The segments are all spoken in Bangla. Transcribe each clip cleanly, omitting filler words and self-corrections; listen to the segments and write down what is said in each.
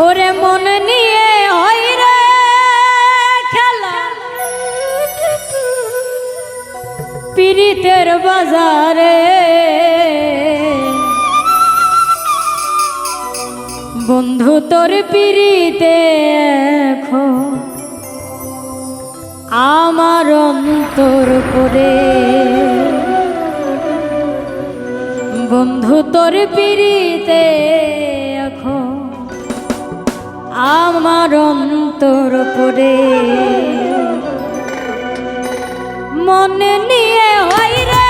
ওরে মন নিয়ে হয় রে খেলা পীড়িতের বাজারে, বন্ধু তোর পীড়িতে এখন আমার অন্তর করে, বন্ধু তোর পীড়িতে এখন আমার অন্তর করে। মনে নিয়ে হয় রে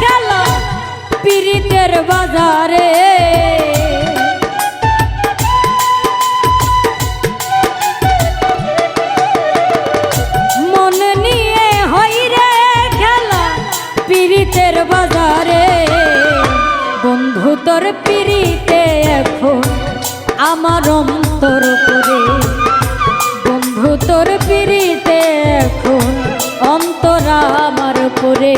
খেলা পীড়িতের বাজারে, মনে নিয়ে হয় রে খেলা পীড়িতের বাজারে, বন্ধু তোর পীড়িতে এখন আমার অন্তর করে, বন্ধু তোর পীড়িতে এখন অন্তর আমার করে।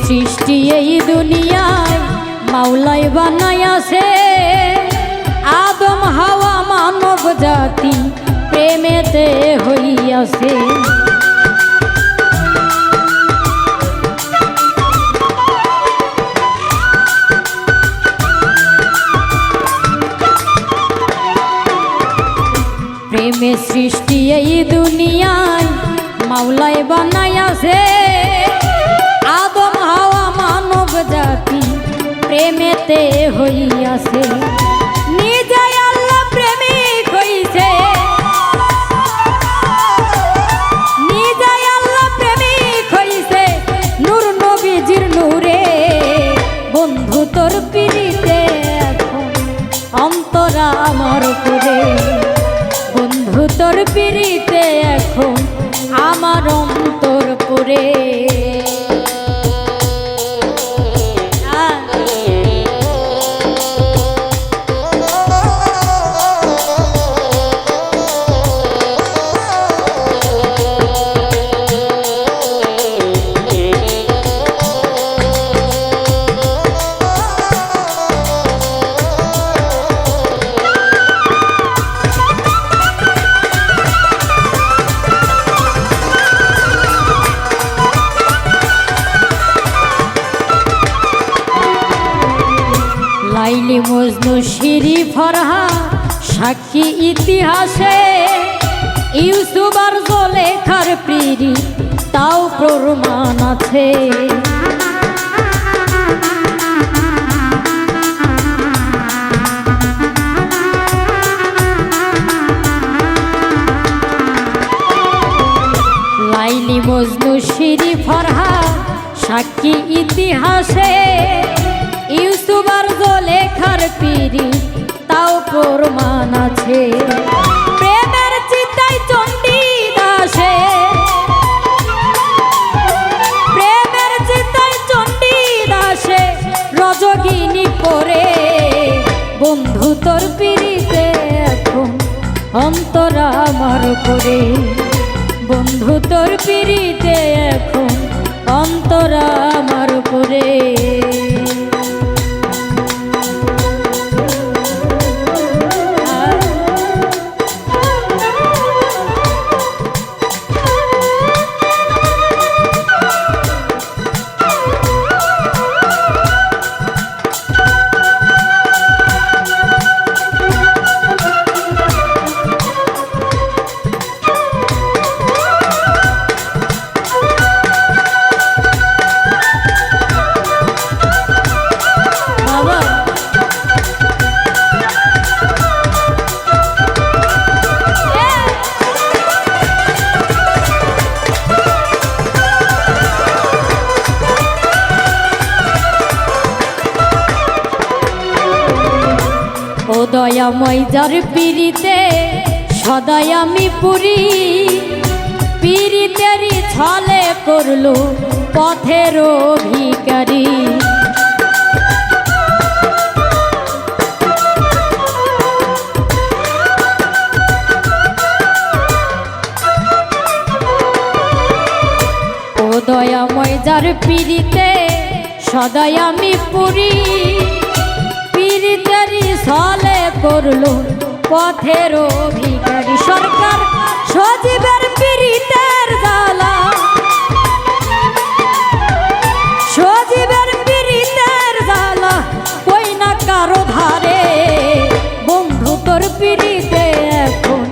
সৃষ্টি এই দুনিয়ায় মাওলাই বানাইয়াছে, আদম হাওয়া মানব জাতি প্রেমেতে হইয়াছে। প্রেমে সৃষ্টি এই দুনিয়ায় মাওলাই বানাইয়াছে, আদম হাওয়া মানব জাতি প্রেমেতে হইয়াছে। নিজে আল্লাহ প্রেমিক হইছে, নিজে আল্লাহ প্রেমিক হইছে নূর নবীজির নূরে, বন্ধু তোর পীড়িতে এখন অন্তর আমার করে, বন্ধু তোর পীড়িতে এখন আমার অন্তর করে। লাইলি মজনু শিরি ফরহা সাক্ষী ইতিহাসে, ইউসুফ আর জুলেখার প্রিরি তাও প্রমাণ আছে। লাইলি মজনু শিরি ফরহা সাক্ষী ইতিহাসে, ইউসুফ আর জুলেখার পীড়ি তাও প্রমাণ আছে। প্রেমের চিতায় চণ্ডী দাসে, প্রেমের চিতায় চণ্ডী দাসে রজগিনী পরে, বন্ধু তোর পীড়িতে এখন অন্তর আমার করে, বন্ধু তোর পীড়িতে এখন অন্তর আমার করে। দয়াময় যার পিরিতে সদাই আমি পুরি, পিরিতেরই ছলে করলো পথের ভিখারি। ও দয়াময় যার পিরিতে সদাই আমি পুরি, পিরিতেরই ছলে করলো পথের ভিখারি। সরকার সজীবের পিরিতের জ্বালা, সজীবের পিরিতের জ্বালা কই না কারো ধারে। বন্ধু তোর পিরিতে এখন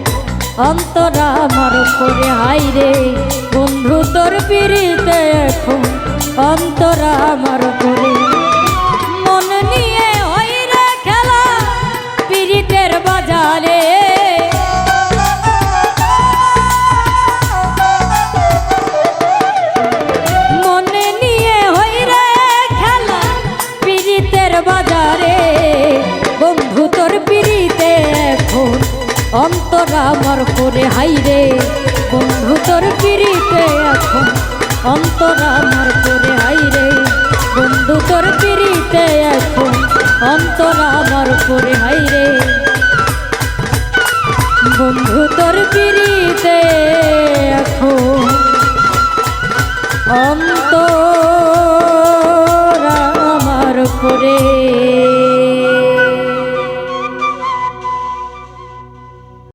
অন্তরা আমার করে হাইরে, বন্ধু তোর পিরিতে এখন অন্তরা আমার করে। মন নিয়ে হইরে খেলা পিরিতের বাজারে, মনে নিয়ে হইরে খেলা পিরিতের বাজারে। বন্ধু তোর পিরিতে এখন অন্তরা আমার করে হাইরে, বন্ধু তোর পিরিতে এখন অন্তরা আমার করে হাইরে, বন্ধু তোর পিরিতে এখন অন্তরা আমার করে হাইরে, বন্ধু তোর পিরিতে এখন অন্তরা আমার করে।